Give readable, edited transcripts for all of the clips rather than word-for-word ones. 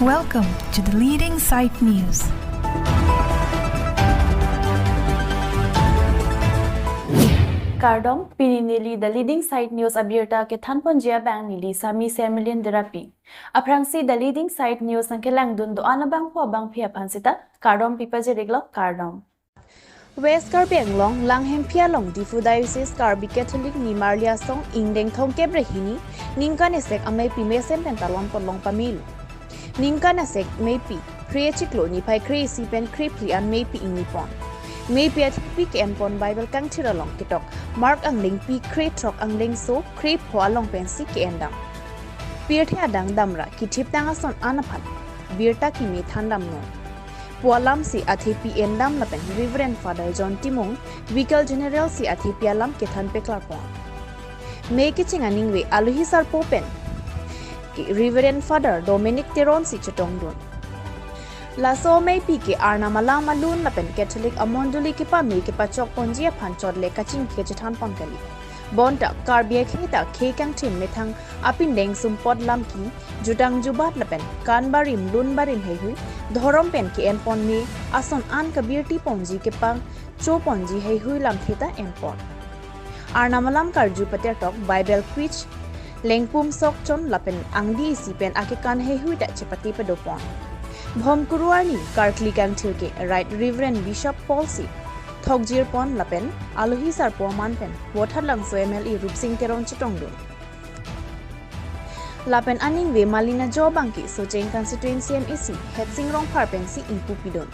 Welcome to the Leading Site News. Kardom Pininili the Leading Site News abirta ke thanpon jia bang nili sami semilian derapi. Aprangsi the Leading Site News ang kelang dun do anabang po bang pia pansita Kardom pipaje reglo Kardom. West Karbi Anglong Langhem Pialong Difu Diocese Karbi Catholic ni Marlia Song Ingdeng Thong Kebrehini Ningka Nesek Ameipi mesen pentalon polong pamilu. Ningka Nesek Ameipi Kriechiklo ni pai Krisi pen Kripli an Ameipi Ingipon. Ameipi at Pik Enpon Bible Kang Tiralong Kitok Mark Angling Pi Kretrok Angling So Krip Ho Along Pensi Ki Endang. Pirthi Adang Damra Kitip Dangason Anapan Birta Kimi Thandam No. Pualam si ATP endam lapen Reverend Father John Timong, Vicar General si ATP alam Kethan Peklarpon. May kitchinganing we aluhisar popen. Reverend Father Dominic Teron si Chetongdon. Laso may piki arna malang malun lapen Catholic amonduli kipa me kipa chok ponjia panchod le kaching ke Chethan Ponkali. Bonta Karbiak hita kekang tim methang apindeng sumpod lamki jutang jubat lapen kan barim lun barim hehui dhorom pen ki enpon me ason an kabirti ponji ke pang cho ponji hehui lam theta enpon arnamalam karju patertok Bible quiz lengpum sok chon lapen angdi si pen akikan hehui ta chepati pedopon bhom kuruani karkli kang thilke right Reverend Bishop Paul si Thokjir pon lapen aluhi sar poman pen wothat lang so MLE Rupsing Teron Chitongdo lapen aning we malina jo bangki so cheng constituency MEC hetsing rong parpen si impupidon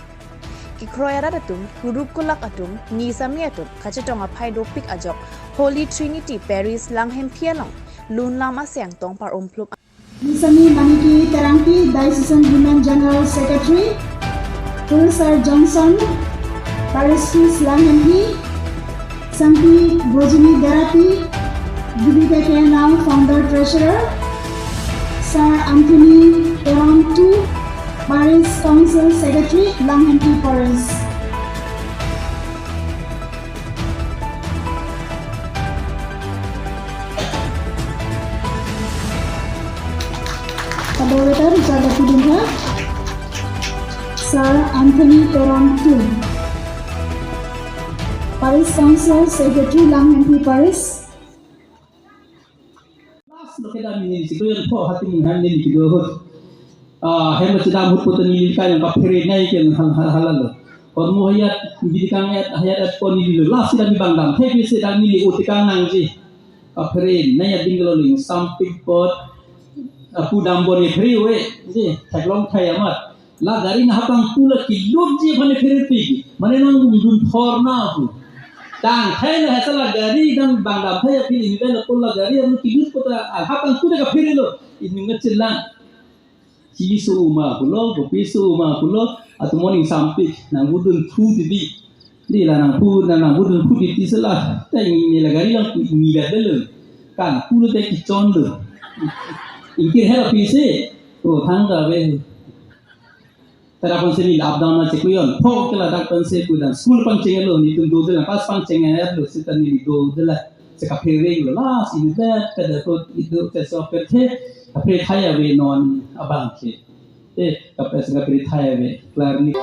ki kroyara datum hurup kulak atum ni sami atum khachetonga phaido pik ajok Holy Trinity Paris Langhem Phialong lun lama siang tong par omplup Nisami Maniki Terangki Diocesan Women General Secretary Sir Johnson Paris Langhenhi, Sampi Bojini Derapi, DDKKNA Founder Treasurer, Sir Anthony Teron II, Paris Council Secretary, Langhenhi Paris. Moderator Jaga Pidinha, Sir Anthony Teron II. Paris Council Secretary Langhenhi Paris. Last look at me, it's going to have to handle it. Go. Hemacida Muputani kind of period night and halal. Or Mohayat, Bidikang at Pony, last year Bangam, take it, said Amili Utikananji, a parade, Naya Dingling, some pig pot, a Pudamboni freeway, take long Tayamat. La Garina Hapang Pula ki Luji on a period, Mananang Dun Torna. Dan Thailand has a lagari, dan Bangla Paya Pili, then a Pulagari, and Kidu put a happen to the Pirilo in Mutzilan. Chisuma, Pulo, Pisuma, Pulo, at the morning some pig, and wouldn't put the beat. Dila and Pud and wouldn't put it is a lot. Then in Lagari, me a bellum. Can pull the Chondo. In Kirhela PC, oh, Tanga away. Terapan sini lockdown na cekuyon, pok kala dakpan sekudan, school pancing elo ni tundu dela, pas pancing elo sita ni do dela, sekapere lo las ini dah kada kot itu sesuatu percaya, kapre thaya we non abang ke, kapre sekapre thaya we, kelar ni.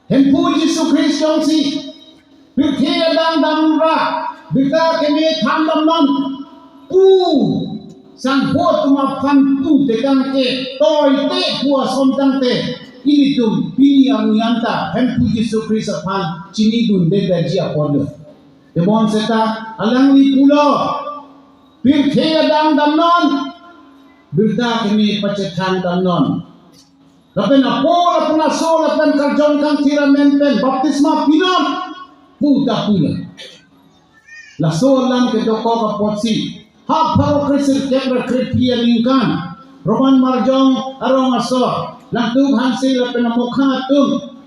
Hempu Yesus Kristus si, berkira dan damra, berkata kami tandam non, sang ho tuma phan tu te kang ke, toy te pua som tang te, ilitum pini amianta hempu Yesus Kristus pan cini dun begaji apolo. Demon seta alang li pulo pirke adang damnon birta kini pacetang damnon. Lapen apo lapen aso lapen karjong kang tiramen pen baptisma pinon puta pula. Laso lang ke doko ka potsi ha paro Kristus kebra kripia lingkan roman marjong arong aso Nagtug hansi la penamukha tung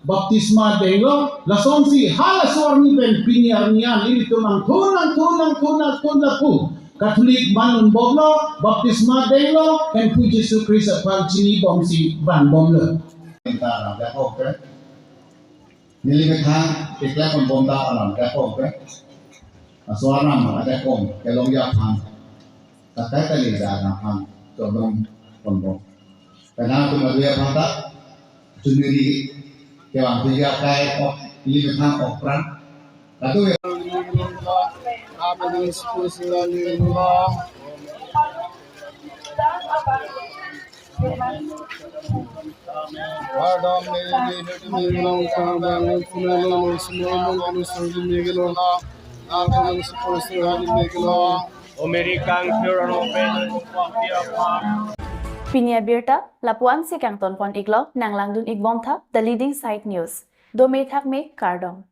baptisma denglo la sonsi hala suarni pen piniarnian ini tumang tunang pu Katolik manun boblo baptisma denglo en pu Yesus Kristus pang cini bomsi ban bomlo. Kita alam dah oke. Nili kita iklan pun bomda alam dah oke. Suara mana dah kom kelong ya pang. Kata kali dah pang tolong pun karena aku melihat mata sendiri yang tiga kali kok ini memang operan lalu apa yang spesial ini Pinia Birta, Lapuan si Kangton Pon Iglo, Nang Langdun Igbom Thap, The Leading Site News. Do me thak me Kardom.